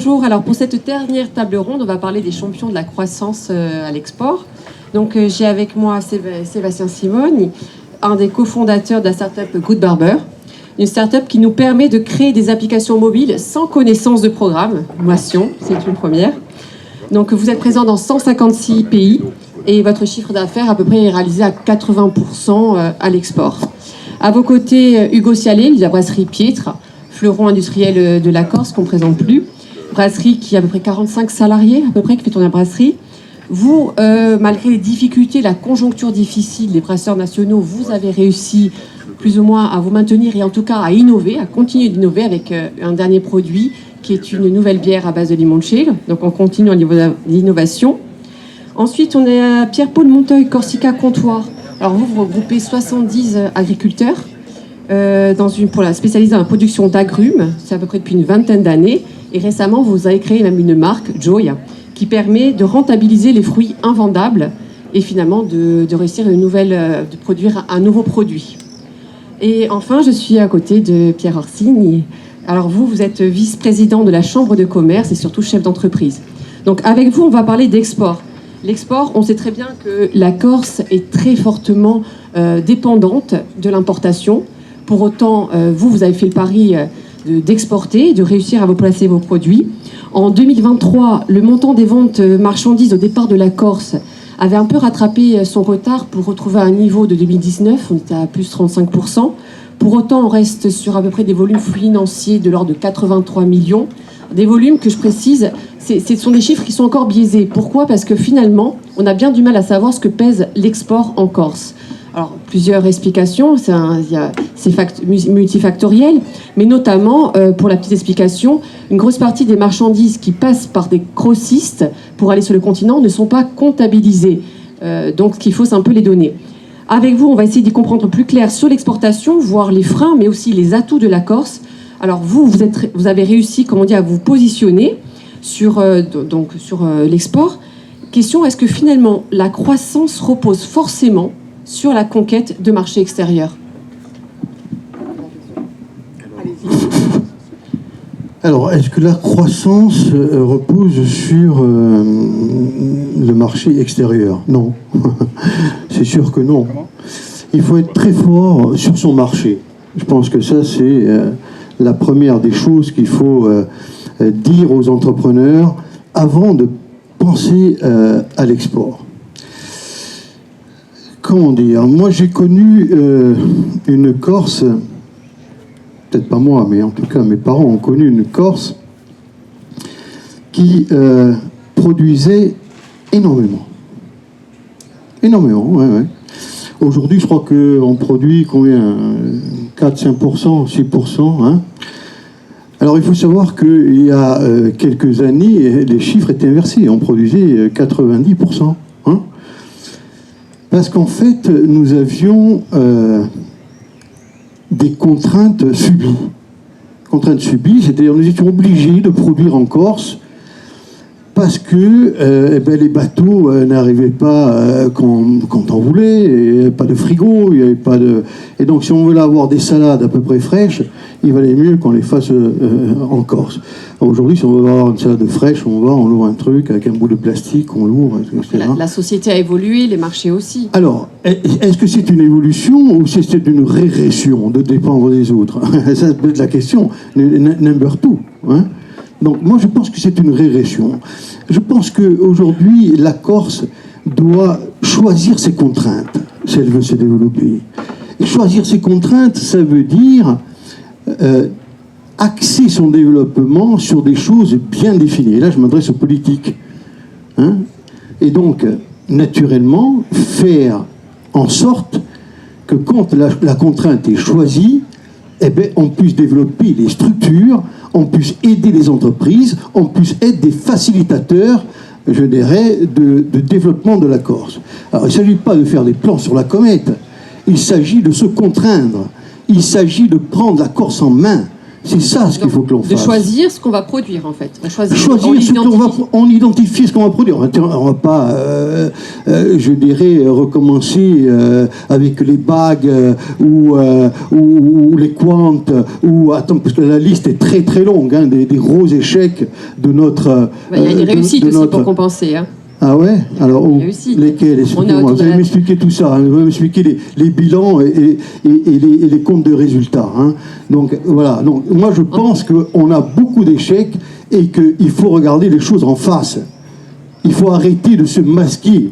bonjour. Alors pour cette dernière table ronde, on va parler des champions de la croissance à l'export. Donc j'ai avec moi Sébastien Simone, un des cofondateurs de la startup Good Barber, une startup qui nous permet de créer des applications mobiles sans connaissance de programme. Motion, c'est une première. Donc vous êtes présent dans 156 pays et votre chiffre d'affaires à peu près est réalisé à 80% à l'export. À vos côtés, Hugo Cialet, de la brasserie Pietre, fleuron industriel de la Corse qu'on ne présente plus. Brasserie qui a à peu près 45 salariés, à peu près, qui fait tourner la brasserie. Vous, malgré les difficultés, la conjoncture difficile des brasseurs nationaux, vous avez réussi plus ou moins à vous maintenir et en tout cas à innover, à continuer d'innover avec un dernier produit qui est une nouvelle bière à base de limoncello. Donc on continue au niveau de l'innovation. Ensuite, on est à Pierre-Paul Monteuil, Corsica Comptoir. Alors vous regroupez 70 agriculteurs spécialisée dans la production d'agrumes. C'est à peu près depuis une vingtaine d'années. Et récemment, vous avez créé même une marque, Joy, qui permet de rentabiliser les fruits invendables et finalement de réussir de produire un nouveau produit. Et enfin, je suis à côté de Pierre Orsini. Alors vous êtes vice-président de la Chambre de commerce et surtout chef d'entreprise. Donc avec vous, on va parler d'export. L'export, on sait très bien que la Corse est très fortement dépendante de l'importation. Pour autant, vous avez fait le pari d'exporter, de réussir à vous placer vos produits. En 2023, le montant des ventes marchandises au départ de la Corse avait un peu rattrapé son retard pour retrouver un niveau de 2019. On était à plus 35%. Pour autant, on reste sur à peu près des volumes financiers de l'ordre de 83 millions. Des volumes que je précise, ce sont des chiffres qui sont encore biaisés. Pourquoi ? Parce que finalement, on a bien du mal à savoir ce que pèse l'export en Corse. Alors, plusieurs explications, c'est multifactoriel, mais notamment, pour la petite explication, une grosse partie des marchandises qui passent par des grossistes pour aller sur le continent ne sont pas comptabilisées. Donc, il faut un peu les donner. Avec vous, on va essayer d'y comprendre plus clair sur l'exportation, voir les freins, mais aussi les atouts de la Corse. Alors, vous avez réussi, à vous positionner sur l'export. Question, est-ce que finalement, la croissance repose forcément sur la conquête de marchés extérieurs? Alors, est-ce que la croissance repose sur le marché extérieur? Non. C'est sûr que non. Il faut être très fort sur son marché. Je pense que ça, c'est la première des choses qu'il faut dire aux entrepreneurs avant de penser à l'export. Comment dire ? Moi, j'ai connu une Corse, peut-être pas moi, mais en tout cas mes parents ont connu une Corse qui produisait énormément. Énormément, ouais. Aujourd'hui, je crois qu'on produit combien ? 4, 5%, 6%, hein ? Alors, il faut savoir qu'il y a quelques années, les chiffres étaient inversés. On produisait 90%, hein ? Parce qu'en fait, nous avions des contraintes subies. Contraintes subies, c'est-à-dire nous étions obligés de produire en Corse parce que les bateaux n'arrivaient pas quand on voulait, il n'y avait pas de frigo, il n'y avait pas de... Et donc si on voulait avoir des salades à peu près fraîches, il valait mieux qu'on les fasse en Corse. Alors, aujourd'hui, si on veut avoir une salade fraîche, on ouvre un truc avec un bout de plastique, on l'ouvre, etc. La société a évolué, les marchés aussi. Alors, est-ce que c'est une évolution ou c'est une régression de dépendre des autres? Ça peut être la question, number two, hein. Donc moi je pense que c'est une régression. Je pense qu'aujourd'hui la Corse doit choisir ses contraintes si elle veut se développer. Et choisir ses contraintes, ça veut dire axer son développement sur des choses bien définies. Et là je m'adresse aux politiques. Hein ? Et donc naturellement faire en sorte que quand la contrainte est choisie, on puisse développer les structures, on puisse aider les entreprises, on puisse être des facilitateurs, je dirais, de développement de la Corse. Alors, il ne s'agit pas de faire des plans sur la comète, il s'agit de se contraindre, il s'agit de prendre la Corse en main, C'est ça ce qu'il faut que l'on fasse. De choisir ce qu'on va produire, en fait. Choisir ce qu'on va, on identifie ce qu'on va produire. On va pas, je dirais, recommencer avec les bagues ou les quants attends, parce que la liste est très très longue, hein, des gros échecs de notre. Il y a des réussites aussi pour compenser. Hein. Ah ouais? Alors, lesquels? Expliquez-moi. Vous allez m'expliquer tout ça. Hein. Vous allez m'expliquer les bilans et les comptes de résultats. Hein. Donc, voilà. Donc, moi, je pense qu'on a beaucoup d'échecs et qu'il faut regarder les choses en face. Il faut arrêter de se masquer.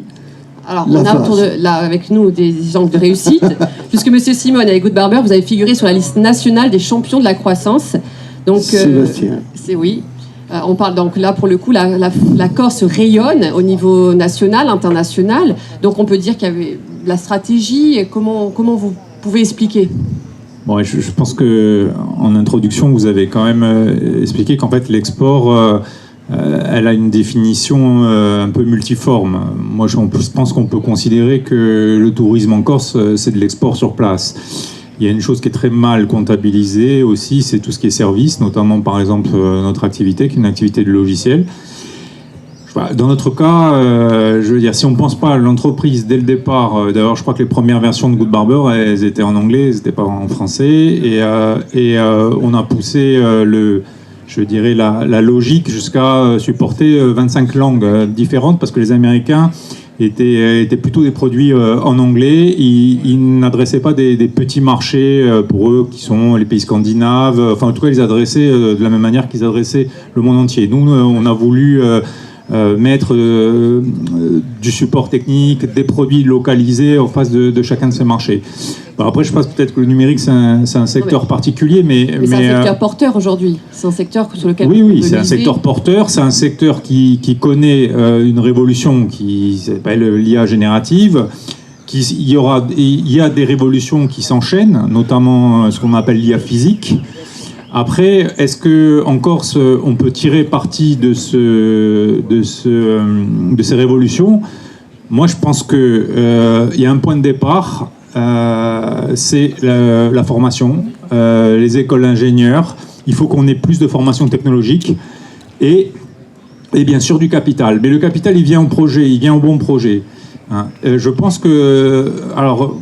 Alors, on a autour là, avec nous des exemples de réussite, puisque M. Simone, avec Good Barber, vous avez figuré sur la liste nationale des champions de la croissance. Donc, Sébastien. Oui. On parle donc là, pour le coup, la Corse rayonne au niveau national, international. Donc on peut dire qu'il y avait la stratégie. Comment vous pouvez expliquer? Bon, je pense qu'en introduction, vous avez quand même expliqué qu'en fait, l'export, elle a une définition un peu multiforme. Moi, je pense qu'on peut considérer que le tourisme en Corse, c'est de l'export sur place. Il y a une chose qui est très mal comptabilisée aussi, c'est tout ce qui est service, notamment par exemple notre activité, qui est une activité de logiciel. Dans notre cas, je veux dire, si on ne pense pas à l'entreprise dès le départ, d'ailleurs je crois que les premières versions de Good Barber, elles étaient en anglais, elles n'étaient pas en français, et on a poussé la logique jusqu'à supporter 25 langues différentes, parce que les Américains étaient plutôt des produits en anglais. Ils n'adressaient pas des petits marchés pour eux qui sont les pays scandinaves. Enfin, en tout cas, ils adressaient de la même manière qu'ils adressaient le monde entier. Nous, on a voulu mettre du support technique, des produits localisés en face de chacun de ces marchés. Bon, après, je pense peut-être que le numérique, c'est un secteur particulier, mais c'est un secteur porteur aujourd'hui. C'est un secteur sur lequel oui, c'est un secteur porteur. C'est un secteur qui connaît une révolution qui s'appelle l'IA générative. Il y a des révolutions qui s'enchaînent, notamment ce qu'on appelle l'IA physique. Après, est-ce qu'en Corse, on peut tirer parti de ces révolutions? Moi, je pense qu'il y a un point de départ, c'est la formation, les écoles d'ingénieurs. Il faut qu'on ait plus de formation technologique et bien sûr du capital. Mais le capital, il vient au projet, il vient au bon projet. Hein. Je pense que, alors,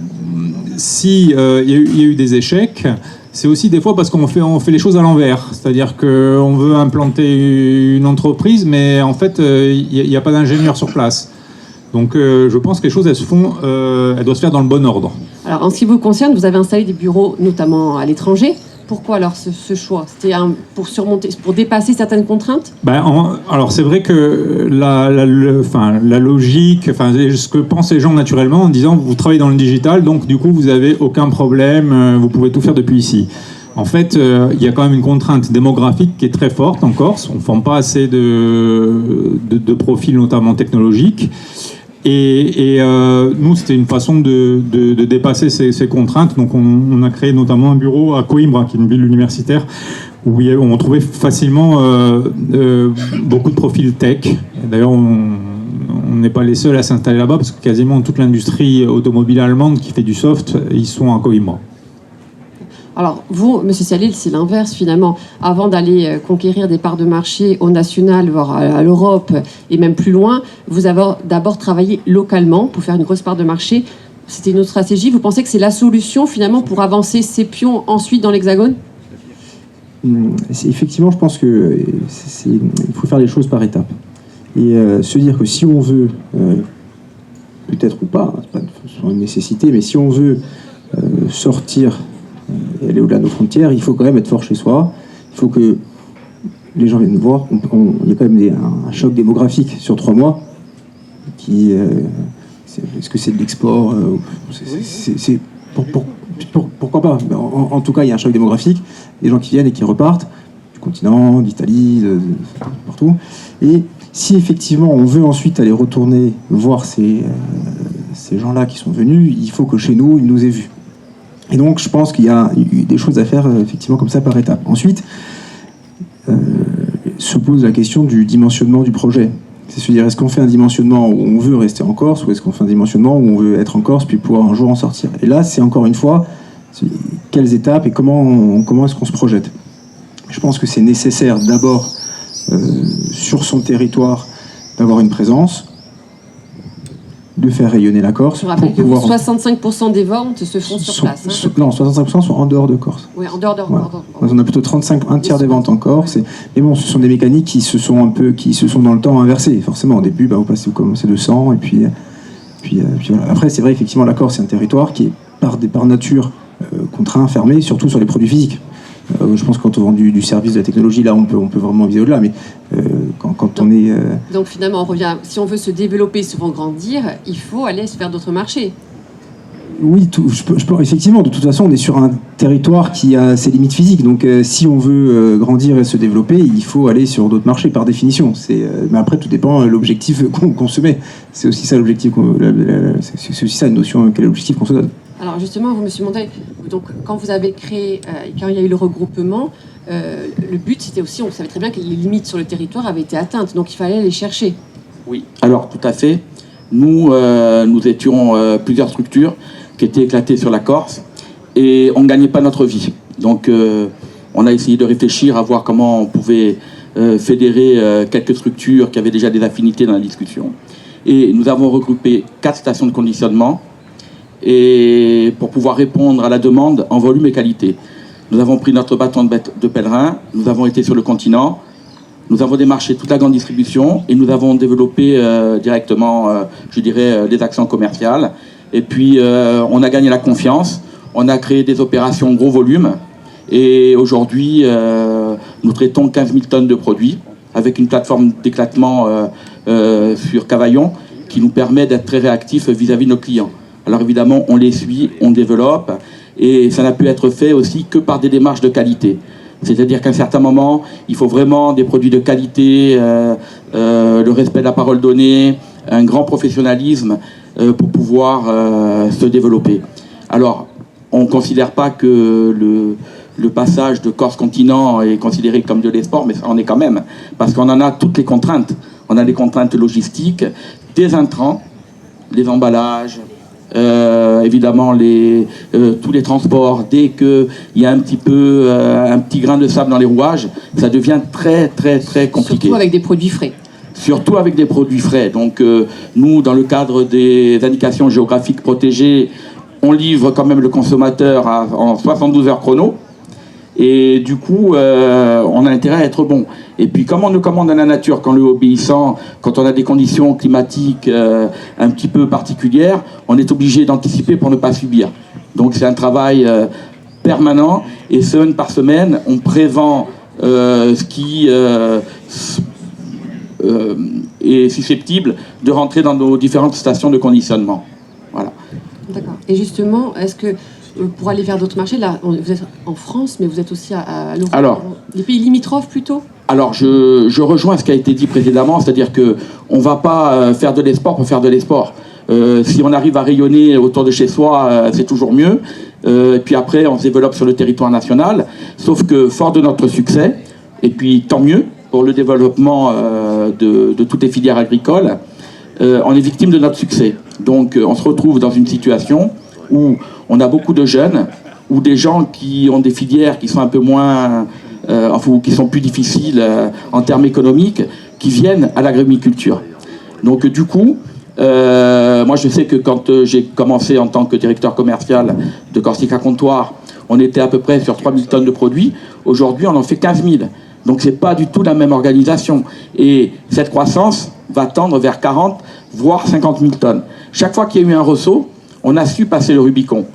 si il y a eu des échecs, c'est aussi des fois parce qu'on fait les choses à l'envers. C'est-à-dire qu'on veut implanter une entreprise, mais en fait, il n'y a pas d'ingénieur sur place. Donc je pense que les choses, elles doivent se faire dans le bon ordre. Alors, en ce qui vous concerne, vous avez installé des bureaux, notamment à l'étranger. Pourquoi alors ce choix? C'était pour dépasser certaines contraintes? Alors c'est vrai que la logique, ce que pensent les gens naturellement en disant vous travaillez dans le digital, donc du coup vous n'avez aucun problème, vous pouvez tout faire depuis ici. En fait, il y a quand même une contrainte démographique qui est très forte en Corse. On ne forme pas assez de profils, notamment technologiques. Et nous, c'était une façon de dépasser ces contraintes. Donc, on a créé notamment un bureau à Coimbra, qui est une ville universitaire, où on trouvait facilement beaucoup de profils tech. D'ailleurs, on n'est pas les seuls à s'installer là-bas, parce que quasiment toute l'industrie automobile allemande qui fait du soft, ils sont à Coimbra. Alors, vous, M. Salil, c'est l'inverse finalement. Avant d'aller conquérir des parts de marché au national, voire à l'Europe et même plus loin, vous avez d'abord travaillé localement pour faire une grosse part de marché. C'était une autre stratégie. Vous pensez que c'est la solution finalement pour avancer ces pions ensuite dans l'Hexagone? Effectivement, je pense qu'il faut faire les choses par étapes. Et se dire que si on veut, peut-être ou pas, c'est pas une nécessité, mais si on veut sortir et aller au-delà de nos frontières, il faut quand même être fort chez soi. Il faut que les gens viennent nous voir. Il y a quand même un choc démographique sur 3 mois. Est-ce que c'est de l'export? Pourquoi pas? En tout cas, il y a un choc démographique. Des gens qui viennent et qui repartent du continent, d'Italie, de partout. Et si effectivement on veut ensuite aller retourner voir ces gens-là qui sont venus, il faut que chez nous, ils nous aient vus. Et donc, je pense qu'il y a eu des choses à faire, effectivement, comme ça, par étapes. Ensuite, se pose la question du dimensionnement du projet. C'est se dire, est-ce qu'on fait un dimensionnement où on veut rester en Corse, ou est-ce qu'on fait un dimensionnement où on veut être en Corse, puis pouvoir un jour en sortir? Et là, c'est encore une fois, quelles étapes et comment est-ce qu'on se projette? Je pense que c'est nécessaire d'abord sur son territoire d'avoir une présence, de faire rayonner la Corse. Je rappelle que 65% des ventes se font sur place. Hein. Non, 65% sont en dehors de Corse. Oui, en dehors de Voilà. On a plutôt un tiers des ventes en Corse. Mais bon, ce sont des mécaniques qui se sont dans le temps inversées. Forcément, au début, vous commencez de 100 et puis voilà. Après, c'est vrai, effectivement, la Corse, c'est un territoire qui est par nature contraint, fermé, surtout sur les produits physiques. Je pense que quand on vend du service, de la technologie, là, on peut vraiment viser au-delà. Mais quand on est... Donc finalement, on revient. Si on veut se développer, se grandir, il faut aller se faire d'autres marchés. Oui, effectivement, de toute façon, on est sur un territoire qui a ses limites physiques. Donc, si on veut grandir et se développer, il faut aller sur d'autres marchés, par définition. Mais après, tout dépend de l'objectif qu'on se met. C'est aussi ça l'objectif. C'est aussi ça une notion, quel est l'objectif qu'on se donne. Alors justement, monsieur Monteil, donc quand vous avez créé, quand il y a eu le regroupement, le but c'était aussi, on savait très bien que les limites sur le territoire avaient été atteintes, donc il fallait les chercher. Oui, alors tout à fait. Nous étions plusieurs structures qui étaient éclatées sur la Corse et on ne gagnait pas notre vie. Donc on a essayé de réfléchir à voir comment on pouvait fédérer quelques structures qui avaient déjà des affinités dans la discussion. Et nous avons regroupé 4 stations de conditionnement et pour pouvoir répondre à la demande en volume et qualité. Nous avons pris notre bâton de pèlerin, nous avons été sur le continent, nous avons démarché toute la grande distribution et nous avons développé directement, des actions commerciales. Et puis, on a gagné la confiance, on a créé des opérations gros volume et aujourd'hui, nous traitons 15 000 tonnes de produits avec une plateforme d'éclatement sur Cavaillon qui nous permet d'être très réactifs vis-à-vis de nos clients. Alors évidemment, on les suit, on développe, et ça n'a pu être fait aussi que par des démarches de qualité. C'est-à-dire qu'à un certain moment, il faut vraiment des produits de qualité, le respect de la parole donnée, un grand professionnalisme pour pouvoir se développer. Alors, on ne considère pas que le passage de Corse-Continent est considéré comme de l'export, mais ça en est quand même, parce qu'on en a toutes les contraintes. On a des contraintes logistiques, des intrants, les emballages, évidemment tous les transports. Dès qu'il y a un petit grain de sable dans les rouages, ça devient très très très compliqué. Surtout avec des produits frais. Surtout avec des produits frais. Donc nous, dans le cadre des indications géographiques protégées, on livre quand même le consommateur en 72 heures chrono. Et du coup, on a intérêt à être bon. Et puis, comme on nous commande à la nature, quand le obéissant, quand on a des conditions climatiques un petit peu particulières, on est obligé d'anticiper pour ne pas subir. Donc, c'est un travail permanent. Et semaine par semaine, on prévend ce qui est susceptible de rentrer dans nos différentes stations de conditionnement. Voilà. D'accord. Et justement, est-ce que pour aller vers d'autres marchés, là, vous êtes en France, mais vous êtes aussi à l'Europe. Alors, les pays limitrophes plutôt. Alors, je rejoins ce qui a été dit précédemment, c'est-à-dire qu'on ne va pas faire de l'export pour faire de l'export. Si on arrive à rayonner autour de chez soi, c'est toujours mieux. Et puis après, on se développe sur le territoire national. Sauf que, fort de notre succès, et puis tant mieux pour le développement de toutes les filières agricoles, on est victime de notre succès. Donc, on se retrouve dans une situation où on a beaucoup de jeunes, ou des gens qui ont des filières qui sont un peu moins, ou qui sont plus difficiles en termes économiques, qui viennent à l'agriculture. Donc du coup, moi je sais que quand j'ai commencé en tant que directeur commercial de Corsica Comptoir, on était à peu près sur 3 000 tonnes de produits. Aujourd'hui, on en fait 15 000. Donc c'est pas du tout la même organisation. Et cette croissance va tendre vers 40, voire 50 000 tonnes. Chaque fois qu'il y a eu un ressaut, on a su passer le Rubicon.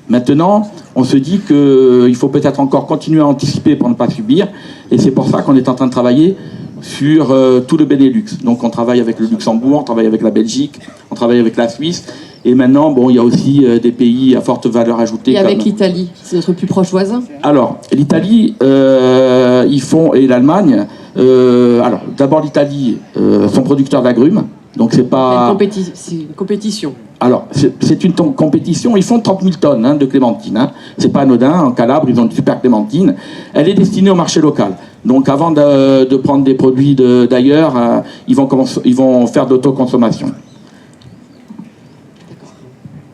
Maintenant, on se dit qu'il faut peut-être encore continuer à anticiper pour ne pas subir. Et c'est pour ça qu'on est en train de travailler sur tout le Benelux. Donc on travaille avec le Luxembourg, on travaille avec la Belgique, on travaille avec la Suisse. Et maintenant, bon, il y a aussi des pays à forte valeur ajoutée. Et avec l'Italie, c'est notre plus proche voisin. Alors, l'Italie, ils font, et l'Allemagne. Alors, d'abord l'Italie, sont producteurs d'agrumes. Donc c'est pas... C'est une compétition. Alors, c'est une compétition. Ils font 30 000 tonnes de clémentines. Hein. C'est pas anodin. En Calabre, ils ont une super clémentine. Elle est destinée au marché local. Donc, avant de prendre des produits d'ailleurs, ils vont faire de l'autoconsommation.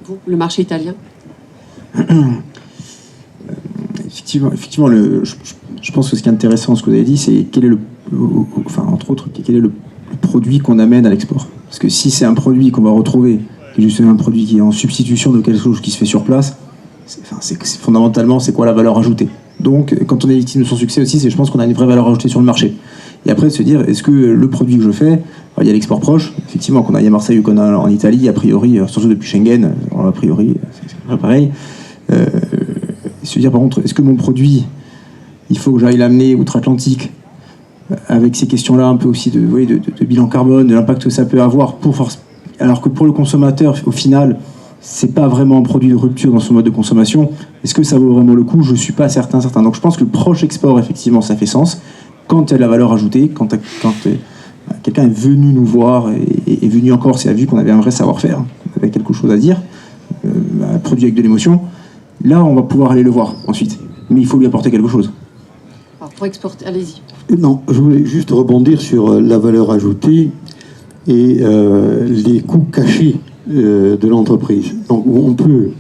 Vous, le marché italien. Effectivement, Je pense que ce qui est intéressant, ce que vous avez dit, c'est quel est entre autres, quel est le produit qu'on amène à l'export. Parce que si c'est un produit qu'on va retrouver, qui est justement un produit qui est en substitution de quelque chose qui se fait sur place, fondamentalement, c'est quoi la valeur ajoutée? Donc, quand on est victime de son succès aussi, je pense qu'on a une vraie valeur ajoutée sur le marché. Et après, de se dire, est-ce que le produit que je fais, il y a l'export proche, effectivement, qu'on aille à Marseille ou qu'on a en Italie, a priori, surtout depuis Schengen, a priori, c'est pareil. Se dire, par contre, est-ce que mon produit, il faut que j'aille l'amener outre-Atlantique, avec ces questions-là un peu aussi de bilan carbone, de l'impact que ça peut avoir, alors que pour le consommateur, au final, c'est pas vraiment un produit de rupture dans son mode de consommation. Est-ce que ça vaut vraiment le coup? Je suis pas certain. Donc je pense que le proche export, effectivement, ça fait sens. Quand il y a de la valeur ajoutée, quand quelqu'un est venu nous voir et est venu en Corse et a vu qu'on avait un vrai savoir-faire, qu'on avait quelque chose à dire, un produit avec de l'émotion, là, on va pouvoir aller le voir ensuite. Mais il faut lui apporter quelque chose. Alors, pour exporter, allez-y. Non, je voulais juste rebondir sur la valeur ajoutée et les coûts cachés de l'entreprise. Donc on peut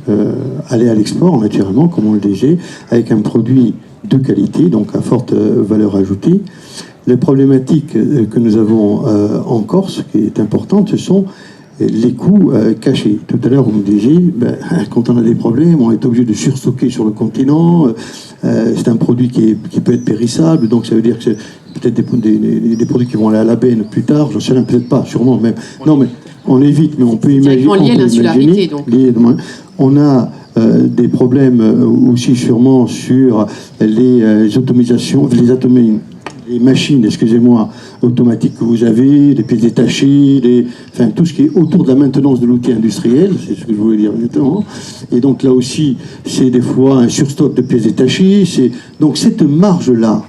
aller à l'export naturellement, comme on le disait, avec un produit de qualité, donc à forte valeur ajoutée. Les problématiques que nous avons en Corse, qui est importante, ce sont les coûts cachés. Tout à l'heure, vous me disiez, quand on a des problèmes, on est obligé de surstocker sur le continent. C'est un produit qui peut être périssable, donc ça veut dire que c'est peut-être des produits qui vont aller à la benne plus tard. Je ne sais peut-être pas, sûrement même. Non, mais on évite, mais on peut imaginer. C'est lié à l'insularité, donc. On a des problèmes aussi sûrement sur les automisations, les machines, excusez-moi, automatiques que vous avez, les pièces détachées, tout ce qui est autour de la maintenance de l'outil industriel, c'est ce que je voulais dire exactement. Et donc là aussi, c'est des fois un surstock de pièces détachées. Donc cette marge-là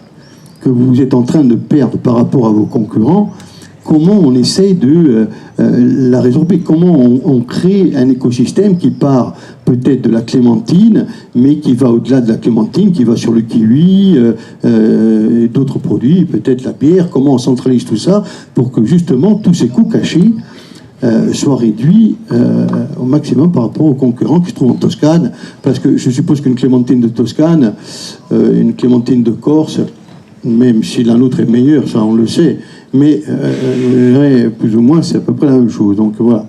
que vous êtes en train de perdre par rapport à vos concurrents, comment on essaye de la résorber? Comment on crée un écosystème qui part peut-être de la clémentine, mais qui va au-delà de la clémentine, qui va sur le kiwi, d'autres produits, peut-être la bière? Comment on centralise tout ça pour que justement tous ces coûts cachés soient réduits au maximum par rapport aux concurrents qui se trouvent en Toscane? Parce que je suppose qu'une clémentine de Toscane, une clémentine de Corse, même si la nôtre est meilleure, ça on le sait, mais plus ou moins c'est à peu près la même chose. Donc voilà.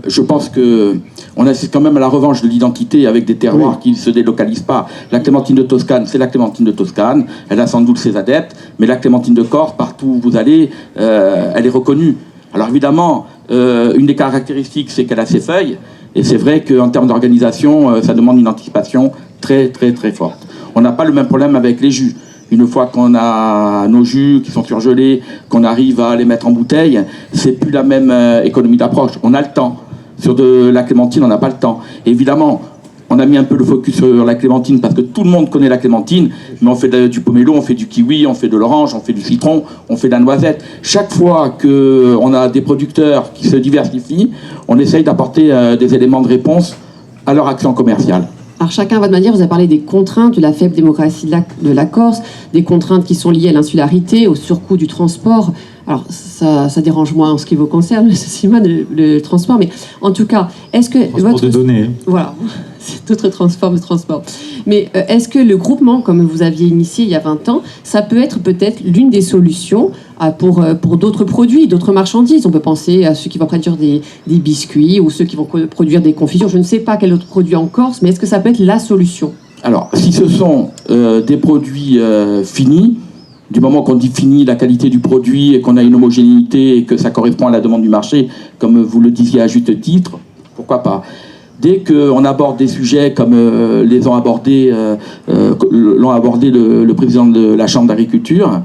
Je pense qu'on assiste quand même à la revanche de l'identité avec des terroirs qui ne se délocalisent pas. La clémentine de Toscane, c'est la clémentine de Toscane, elle a sans doute ses adeptes, mais la clémentine de Corse, partout où vous allez, elle est reconnue. Alors évidemment, une des caractéristiques, c'est qu'elle a ses feuilles, et c'est vrai qu'en termes d'organisation, ça demande une anticipation très très très forte. On n'a pas le même problème avec les jus. Une fois qu'on a nos jus qui sont surgelés, qu'on arrive à les mettre en bouteille, c'est plus la même économie d'approche. On a le temps. Sur de la clémentine, on n'a pas le temps. Et évidemment, on a mis un peu le focus sur la clémentine parce que tout le monde connaît la clémentine, mais on fait du pomelo, on fait du kiwi, on fait de l'orange, on fait du citron, on fait de la noisette. Chaque fois qu'on a des producteurs qui se diversifient, on essaye d'apporter des éléments de réponse à leur action commerciale. Alors chacun à votre manière, vous avez parlé des contraintes, de la faible démographie de la Corse, des contraintes qui sont liées à l'insularité, au surcoût du transport. Alors ça dérange moins en ce qui vous concerne, M. Simon, le transport, mais en tout cas, est-ce que transport de données. Voilà, c'est d'autres transports de transport. Mais est-ce que le groupement, comme vous aviez initié il y a 20 ans, ça peut être peut-être l'une des solutions pour d'autres produits, d'autres marchandises? On peut penser à ceux qui vont produire des biscuits ou ceux qui vont produire des confitures. Je ne sais pas quel autre produit en Corse, mais est-ce que ça peut être la solution? Alors, si ce sont des produits finis, du moment qu'on définit la qualité du produit et qu'on a une homogénéité et que ça correspond à la demande du marché, comme vous le disiez à juste titre, pourquoi pas? Dès qu'on aborde des sujets comme l'ont abordé le président de la Chambre d'agriculture,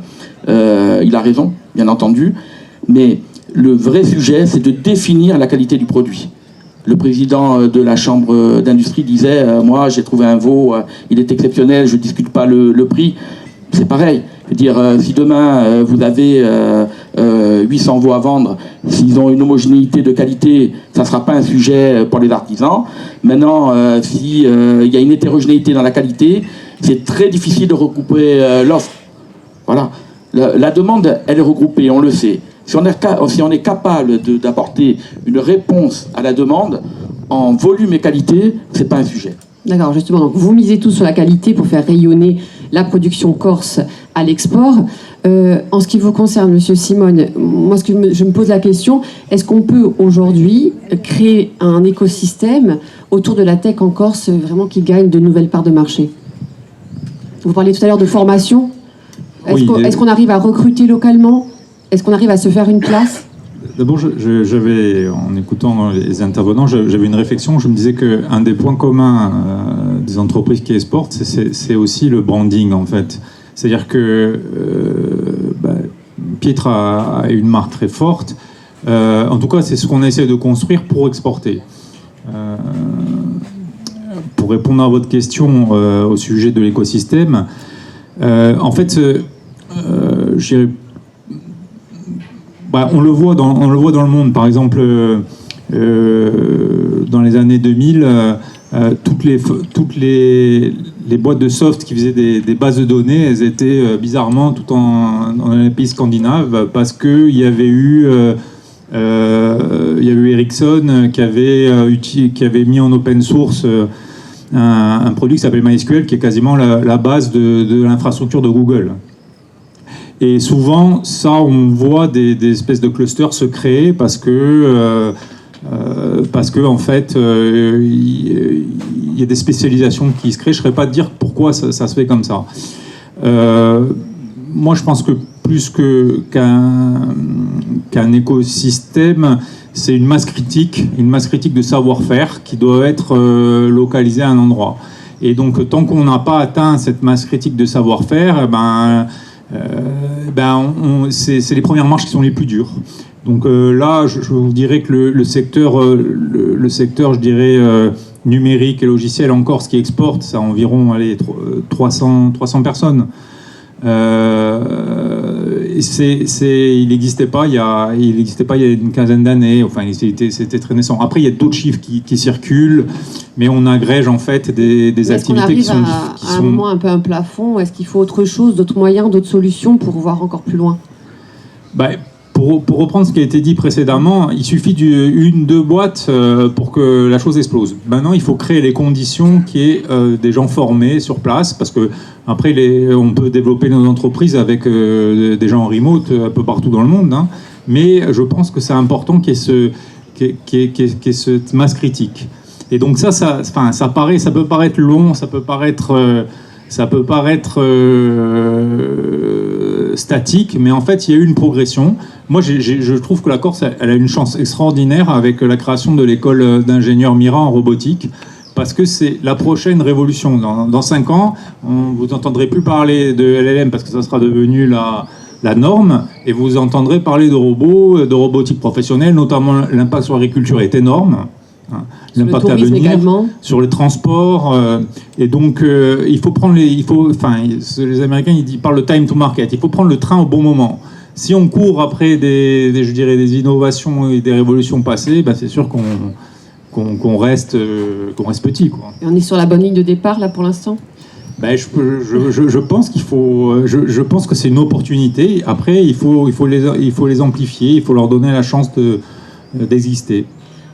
il a raison, bien entendu, mais le vrai sujet, c'est de définir la qualité du produit. Le président de la Chambre d'industrie disait moi, j'ai trouvé un veau, il est exceptionnel, je ne discute pas le prix. C'est pareil. Je veux dire, si demain vous avez 800 veaux à vendre, s'ils ont une homogénéité de qualité, ça ne sera pas un sujet pour les artisans. Maintenant, s'il y a une hétérogénéité dans la qualité, c'est très difficile de regrouper l'offre. Voilà. La demande, elle est regroupée, on le sait. Si on est capable d'apporter une réponse à la demande en volume et qualité, c'est pas un sujet. D'accord, justement, donc vous misez tout sur la qualité pour faire rayonner la production corse à l'export. En ce qui vous concerne, Monsieur Simone, moi, je me pose la question, est-ce qu'on peut aujourd'hui créer un écosystème autour de la tech en Corse vraiment qui gagne de nouvelles parts de marché? Vous parliez tout à l'heure de formation. Est-ce qu'on arrive à recruter localement? Est-ce qu'on arrive à se faire une place? D'abord, j'avais, en écoutant les intervenants, j'avais une réflexion. Je me disais qu'un des points communs des entreprises qui exportent, c'est aussi le branding, en fait. C'est-à-dire que Pietre a une marque très forte. En tout cas, c'est ce qu'on essaie de construire pour exporter. Pour répondre à votre question au sujet de l'écosystème, en fait, je dirais, on le voit dans le monde. Par exemple, dans les années 2000, toutes les boîtes de soft qui faisaient des bases de données, elles étaient bizarrement tout dans les pays scandinaves, parce qu'il y avait eu Ericsson qui avait mis en open source un produit qui s'appelle MySQL, qui est quasiment la base de l'infrastructure de Google. Et souvent, ça, on voit des espèces de clusters se créer parce que en fait, il y a des spécialisations qui se créent. Je ne saurais pas dire pourquoi ça se fait comme ça. Moi, je pense que plus qu'un écosystème, c'est une masse critique de savoir-faire qui doit être localisée à un endroit. Et donc, tant qu'on n'a pas atteint cette masse critique de savoir-faire, c'est les premières marches qui sont les plus dures. Donc là, je vous dirais que le secteur, je dirais, numérique et logiciel en Corse qui exporte, c'est environ 300 personnes. Il n'existait pas il y a une quinzaine d'années. Enfin, c'était très naissant. Après, il y a d'autres chiffres qui circulent, mais on agrège en fait des activités qui sont. Est-ce qu'on arrive à un moment un peu un plafond? Est-ce qu'il faut autre chose, d'autres moyens, d'autres solutions pour voir encore plus loin? Pour reprendre ce qui a été dit précédemment, il suffit d'1-2 boîtes pour que la chose explose. Maintenant, il faut créer les conditions qu'il y ait des gens formés sur place, parce que après, on peut développer nos entreprises avec des gens en remote un peu partout dans le monde, hein, mais je pense que c'est important qu'il y ait cette masse critique. Et donc ça peut paraître long, ça peut paraître statique, mais en fait, il y a eu une progression. Moi, je trouve que la Corse, elle a une chance extraordinaire avec la création de l'école d'ingénieurs Mira en robotique, parce que c'est la prochaine révolution. Dans 5 ans, vous n'entendrez plus parler de LLM, parce que ça sera devenu la norme, et vous entendrez parler de robots, de robotique professionnelle, notamment l'impact sur l'agriculture est énorme. L'impact à venir également. Sur les transports, et donc il faut prendre les Américains ils parlent de time to market, il faut prendre le train au bon moment. Si on court après des innovations et des révolutions passées, c'est sûr qu'on reste petit, quoi. Et on est sur la bonne ligne de départ là pour l'instant. Je pense qu'il faut. Je pense que c'est une opportunité. Après, il faut les amplifier, il faut leur donner la chance d'exister.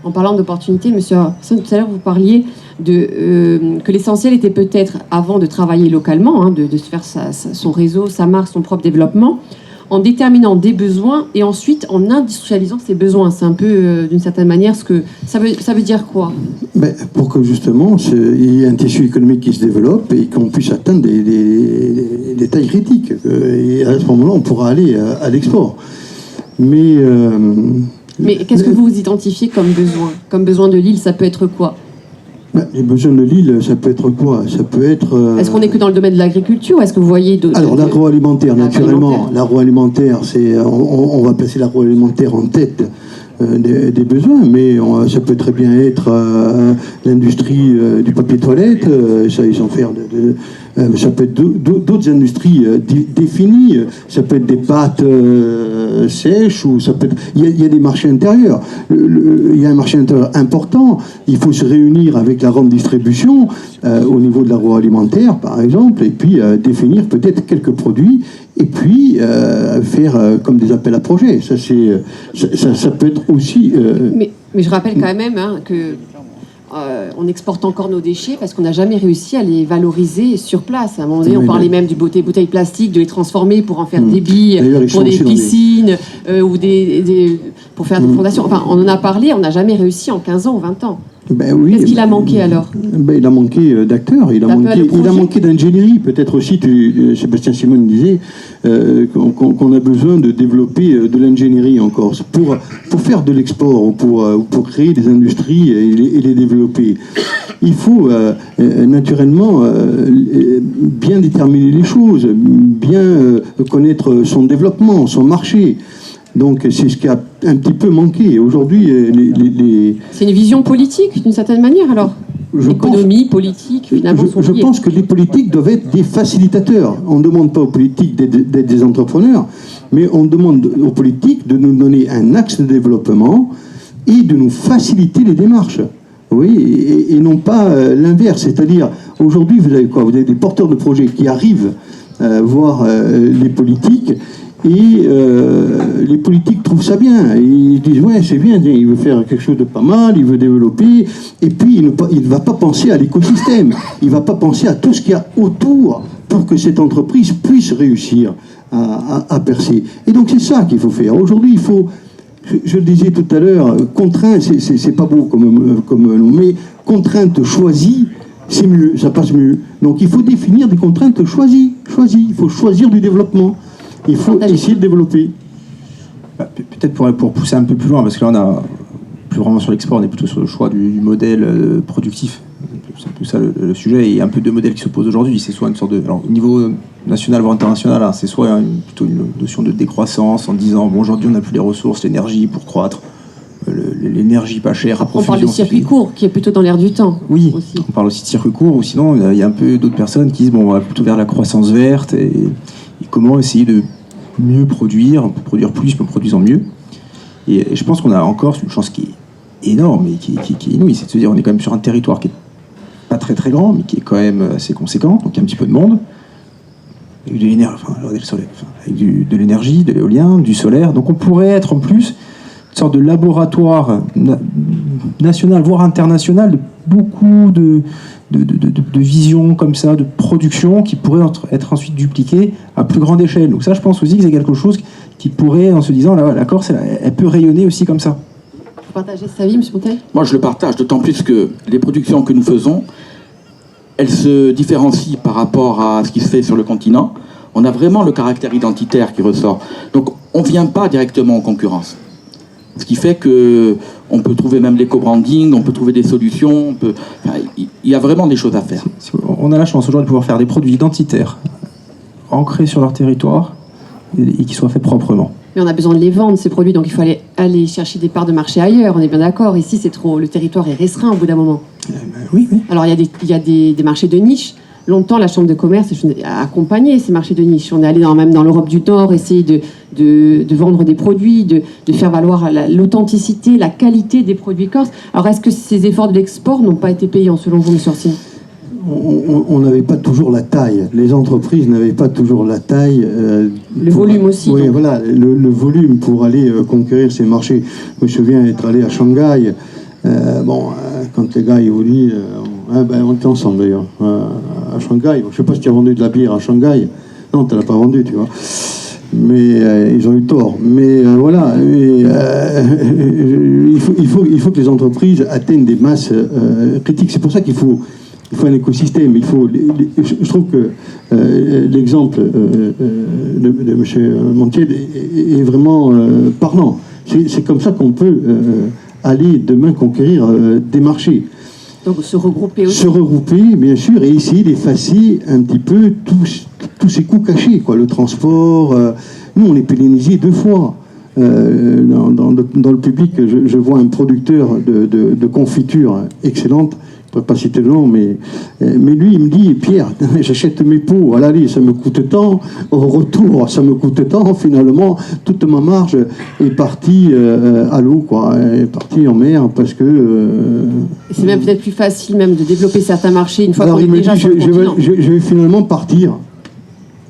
En parlant d'opportunités, monsieur Hassan, tout à l'heure, vous parliez que l'essentiel était peut-être, avant de travailler localement, de se faire son réseau, sa marque, son propre développement, en déterminant des besoins et ensuite en industrialisant ces besoins. C'est un peu, d'une certaine manière, ce que ça veut dire quoi? Pour que justement, il y ait un tissu économique qui se développe et qu'on puisse atteindre des tailles critiques. Et à ce moment-là, on pourra aller à l'export. Mais qu'est-ce que vous identifiez comme besoin? Comme besoin de l'île, ça peut être quoi? Les besoins de l'île, ça peut être quoi? Ça peut être... Est-ce qu'on n'est que dans le domaine de l'agriculture? Est-ce que vous voyez d'autres... Alors, l'agroalimentaire, naturellement. L'agroalimentaire, on va placer l'agroalimentaire en tête des besoins, mais ça peut très bien être l'industrie du papier toilette, ça, ils sont faire ça peut être d'autres industries définies, ça peut être des pâtes sèches, ou ça peut être... Il y a des marchés intérieurs. Il y a un marché intérieur important. Il faut se réunir avec la grande distribution au niveau de l'agroalimentaire, par exemple, et puis définir peut-être quelques produits, et puis faire comme des appels à projets. Ça peut être aussi... Mais je rappelle quand même que on exporte encore nos déchets parce qu'on n'a jamais réussi à les valoriser sur place. À un moment donné, on Oui, parlait même du bouteilles plastiques, de les transformer pour en faire des billes, D'ailleurs, ils pour sont des aussi dans des- piscines ou pour faire des fondations. Enfin, on en a parlé, on n'a jamais réussi en 15 ans ou 20 ans. Ben oui, Qu'est-ce qu'il a manqué alors? Ben, il a manqué d'acteurs, il a manqué d'ingénierie. Peut-être aussi, Sébastien Simone disait qu'on a besoin de développer de l'ingénierie en Corse pour faire de l'export ou pour créer des industries et les développer. Il faut naturellement bien déterminer les choses, bien connaître son développement, son marché. Donc c'est ce qui a un petit peu manqué. Aujourd'hui, C'est une vision politique, d'une certaine manière, alors? Je Économie, politique, finalement, sont je liés. pense que les politiques doivent être des facilitateurs. On ne demande pas aux politiques d'être des entrepreneurs, mais on demande aux politiques de nous donner un axe de développement et de nous faciliter les démarches. Oui, et non pas l'inverse. C'est-à-dire, aujourd'hui, vous avez quoi? Vous avez des porteurs de projets qui arrivent voir les politiques. Et les politiques trouvent ça bien. Ils disent ouais, c'est bien, il veut faire quelque chose de pas mal, il veut développer. Et puis il ne va pas penser à l'écosystème. Il ne va pas penser à tout ce qu'il y a autour pour que cette entreprise puisse réussir à percer. Et donc c'est ça qu'il faut faire. Aujourd'hui, il faut, je le disais tout à l'heure, contrainte, c'est pas beau comme nom, mais contrainte choisie, c'est mieux, ça passe mieux. Donc il faut définir des contraintes choisies. Il faut choisir du développement. Il faut essayer de développer. Peut-être pour pousser un peu plus loin, parce que là on a plus vraiment sur l'export, on est plutôt sur le choix du modèle productif. C'est un peu ça le sujet, et il y a un peu deux modèles qui s'opposent aujourd'hui. C'est soit une sorte de, alors, au niveau national voire international, hein, c'est soit plutôt une notion de décroissance en disant bon, aujourd'hui on n'a plus les ressources, l'énergie pour croître, l'énergie pas chère à profusion. On parle du circuit court, qui est plutôt dans l'air du temps. Oui, aussi. On parle aussi de circuit court, ou sinon il y a un peu d'autres personnes qui disent bon, on va plutôt vers la croissance verte et comment essayer de mieux produire, on peut produire plus, mais en produisant mieux. Et je pense qu'on a encore une chance qui est énorme et qui est inouïe, c'est de se dire on est quand même sur un territoire qui est pas très très grand, mais qui est quand même assez conséquent, donc il y a un petit peu de monde, avec de l'énergie, de l'éolien, du solaire, donc on pourrait être en plus une sorte de laboratoire national, voire international, de beaucoup de visions comme ça, de production qui pourraient être ensuite dupliquées à plus grande échelle. Donc ça, je pense aussi que c'est quelque chose qui pourrait, en se disant, la Corse, elle peut rayonner aussi comme ça. Vous partagez cet avis, M. Montel? Moi, je le partage, d'autant plus que les productions que nous faisons, elles se différencient par rapport à ce qui se fait sur le continent. On a vraiment le caractère identitaire qui ressort. Donc, on ne vient pas directement en concurrence. Ce qui fait qu'on peut trouver même l'éco-branding, on peut trouver des solutions, il y a vraiment des choses à faire. On a la chance aujourd'hui de pouvoir faire des produits identitaires, ancrés sur leur territoire, et qui soient faits proprement. Mais on a besoin de les vendre, ces produits, donc il faut aller chercher des parts de marché ailleurs, on est bien d'accord. Ici, le territoire est restreint au bout d'un moment. Oui. Alors, il y a des marchés de niche. Longtemps, la Chambre de commerce a accompagné ces marchés de niche. On est allé même dans l'Europe du Nord, essayer de vendre des produits, de faire valoir l'authenticité, la qualité des produits corses. Alors, est-ce que ces efforts de l'export n'ont pas été payants, selon vous, M. Orsini? On n'avait pas toujours la taille. Les entreprises n'avaient pas toujours la taille. Le volume aussi. Oui, voilà, le volume pour aller conquérir ces marchés. Je me souviens être allé à Shanghai. Quand les gars ils vous disent, on était ensemble d'ailleurs à Shanghai. Je ne sais pas si tu as vendu de la bière à Shanghai. Non, tu ne l'as pas vendu, tu vois. Mais ils ont eu tort. Mais voilà, il faut que les entreprises atteignent des masses critiques. C'est pour ça qu'il faut un écosystème. Je trouve que l'exemple de M. Montiel est vraiment parlant. C'est comme ça qu'on peut aller demain conquérir des marchés. Donc se regrouper aussi. Se regrouper, bien sûr, et essayer d'effacer un petit peu tous ces coûts cachés, quoi. Le transport, nous on est pénalisés 2 fois. Dans le public, je vois un producteur de confitures excellente. Je ne pourrais pas citer le nom, mais lui, il me dit, Pierre, j'achète mes pots à l'aller, ça me coûte tant, au retour, ça me coûte tant, finalement, toute ma marge est partie à l'eau, quoi, est partie en mer, parce que... C'est même peut-être plus facile même de développer certains marchés une fois qu'on est déjà sur le continent. Je vais finalement partir.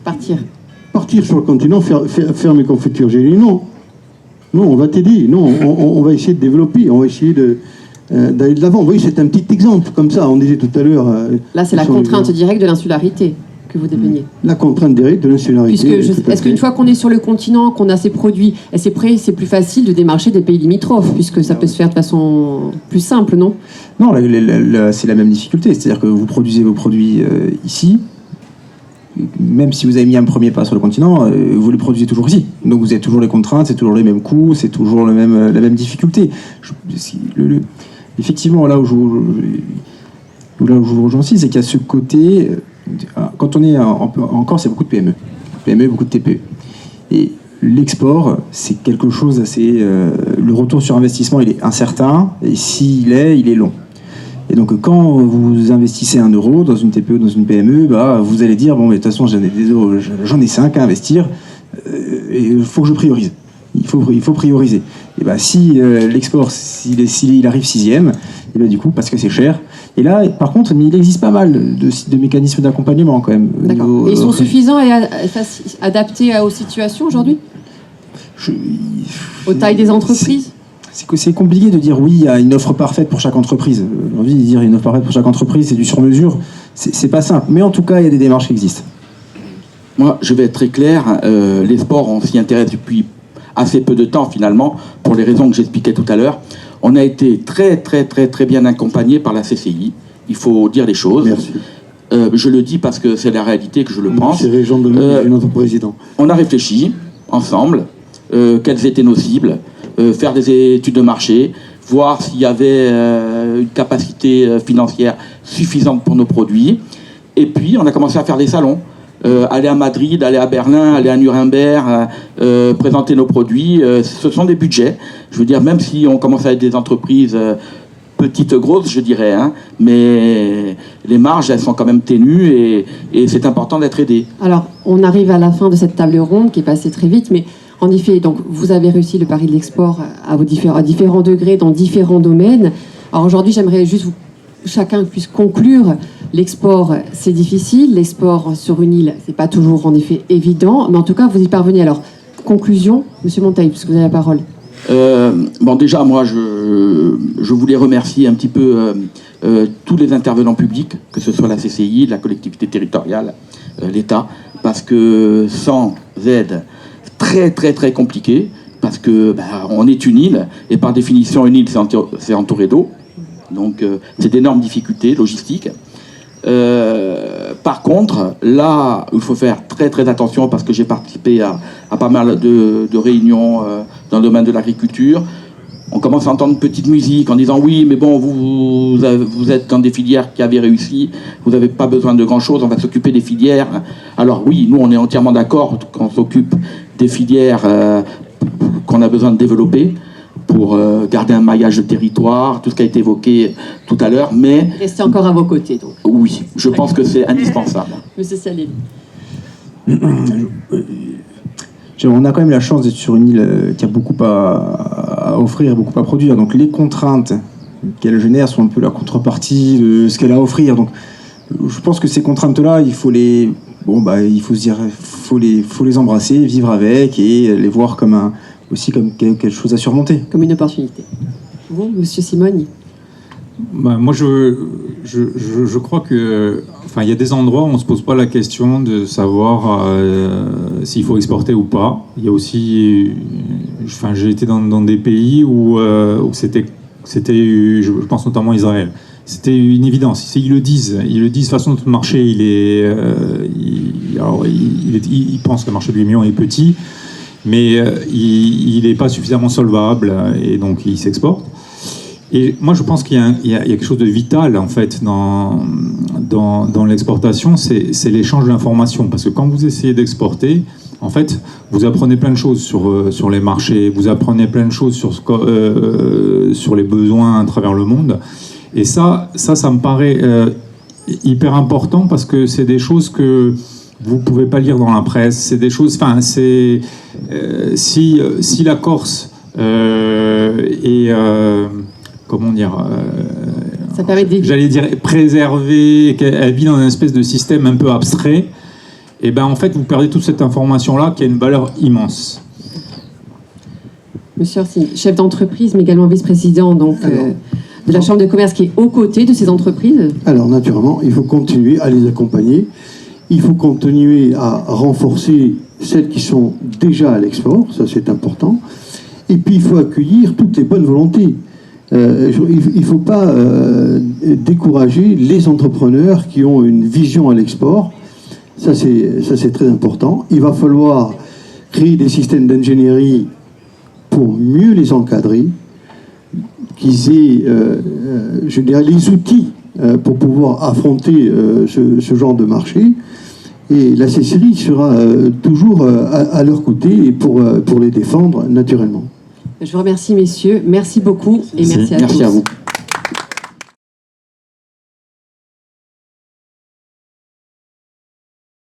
Partir sur le continent, faire mes confitures. J'ai dit non, on va t'aider, non, on va essayer de développer, on va essayer d'aller de l'avant. Vous voyez, c'est un petit exemple, comme ça, on disait tout à l'heure... Là, c'est la contrainte directe de l'insularité que vous dépeignez. La contrainte directe de l'insularité. Est-ce qu'une fois qu'on est sur le continent, qu'on a ces produits, c'est plus facile de démarcher des pays limitrophes, puisque ça peut se faire de façon plus simple, non? Non, c'est la même difficulté. C'est-à-dire que vous produisez vos produits ici, même si vous avez mis un premier pas sur le continent, vous les produisez toujours ici. Donc vous avez toujours les contraintes, c'est toujours les mêmes coûts, c'est toujours la même difficulté. Effectivement, là où je vous rejoins aussi, c'est qu'il y a ce côté... Quand on est en Corse, il y a beaucoup de PME. PME, beaucoup de TPE. Et l'export, c'est quelque chose assez... le retour sur investissement, il est incertain, et s'il est, il est long. Et donc, quand vous investissez 1 euro dans une TPE, dans une PME, vous allez dire, bon, mais de toute façon, j'en ai 5 à investir, et il faut que je priorise. Il faut prioriser. Et si l'export, s'il arrive 6e, et du coup, parce que c'est cher. Et là, par contre, il existe pas mal de mécanismes d'accompagnement quand même. D'accord. Et ils sont suffisants et adaptés aux situations aujourd'hui? Aux tailles des entreprises? C'est compliqué de dire oui, il y a une offre parfaite pour chaque entreprise. J'ai envie de dire une offre parfaite pour chaque entreprise, c'est du sur-mesure. C'est pas simple. Mais en tout cas, il y a des démarches qui existent. Moi, je vais être très clair. Les sports, on s'y intéresse depuis assez peu de temps finalement, pour les raisons que j'expliquais tout à l'heure. On a été très très très très bien accompagné par la CCI. Il faut dire les choses. Merci. Je le dis parce que c'est la réalité que je le pense. C'est Régent de notre président. On a réfléchi ensemble quelles étaient nos cibles, faire des études de marché, voir s'il y avait une capacité financière suffisante pour nos produits. Et puis on a commencé à faire des salons. Aller à Madrid, aller à Berlin, aller à Nuremberg, présenter nos produits, ce sont des budgets. Je veux dire, même si on commence à être des entreprises petites, grosses, je dirais, hein, mais les marges, elles sont quand même ténues et c'est important d'être aidé. Alors, on arrive à la fin de cette table ronde qui est passée très vite, mais en effet, donc, vous avez réussi le pari de l'export à différents degrés, dans différents domaines. Alors aujourd'hui, j'aimerais juste chacun puisse conclure. L'export, c'est difficile. L'export sur une île, c'est pas toujours en effet évident. Mais en tout cas, vous y parvenez. Alors, conclusion, Monsieur Monteil, puisque vous avez la parole. Déjà, moi, je voulais remercier un petit peu tous les intervenants publics, que ce soit la CCI, la collectivité territoriale, l'État, parce que sans aide, très très très compliqué, parce que on est une île, et par définition, une île, c'est entouré d'eau. Donc, c'est d'énormes difficultés logistiques. Par contre, là, il faut faire très très attention parce que j'ai participé à pas mal de réunions dans le domaine de l'agriculture. On commence à entendre une petite musique en disant oui, mais bon, vous êtes dans des filières qui avaient réussi, vous n'avez pas besoin de grand-chose, on va s'occuper des filières. Alors oui, nous on est entièrement d'accord qu'on s'occupe des filières qu'on a besoin de développer pour garder un maillage de territoire, tout ce qui a été évoqué tout à l'heure, mais... Restez encore à vos côtés, donc. Oui, je pense que c'est indispensable. Monsieur Salé. On a quand même la chance d'être sur une île qui a beaucoup à offrir et beaucoup à produire. Donc les contraintes qu'elle génère sont un peu la contrepartie de ce qu'elle a à offrir. Donc je pense que ces contraintes-là, il faut les... il faut se dire, faut les embrasser, vivre avec et les voir aussi comme quelque chose à surmonter. Comme une opportunité. Vous, Monsieur Simoni? Moi, je crois que, il y a des endroits où on se pose pas la question de savoir s'il faut exporter ou pas. Il y a aussi, j'ai été dans des pays où c'était, je pense notamment Israël. C'était une évidence. Ils le disent. De toute façon, notre marché, il pense que le marché de l'Union est petit, mais il n'est pas suffisamment solvable et donc il s'exporte. Et moi, je pense qu'il y a quelque chose de vital, en fait, dans l'exportation, c'est l'échange d'informations. Parce que quand vous essayez d'exporter, en fait, vous apprenez plein de choses sur les marchés, vous apprenez plein de choses sur les besoins à travers le monde. Et ça me paraît hyper important parce que c'est des choses que vous ne pouvez pas lire dans la presse. C'est des choses... si la Corse est... comment dire, ça permet j'allais dire préserver, qu'elle vit dans une espèce de système un peu abstrait, et en fait vous perdez toute cette information-là qui a une valeur immense. Monsieur Orsini, chef d'entreprise, mais également vice-président de la Chambre de commerce qui est aux côtés de ces entreprises? Alors naturellement, il faut continuer à les accompagner. Il faut continuer à renforcer celles qui sont déjà à l'export, ça c'est important. Et puis il faut accueillir toutes les bonnes volontés. Il ne faut pas décourager les entrepreneurs qui ont une vision à l'export. Ça c'est très important. Il va falloir créer des systèmes d'ingénierie pour mieux les encadrer, qu'ils aient je dirais, les outils pour pouvoir affronter ce genre de marché. Et la CCRI sera toujours à leur côté et pour les défendre naturellement. Je vous remercie, messieurs. Merci beaucoup et merci à tous. Merci à vous.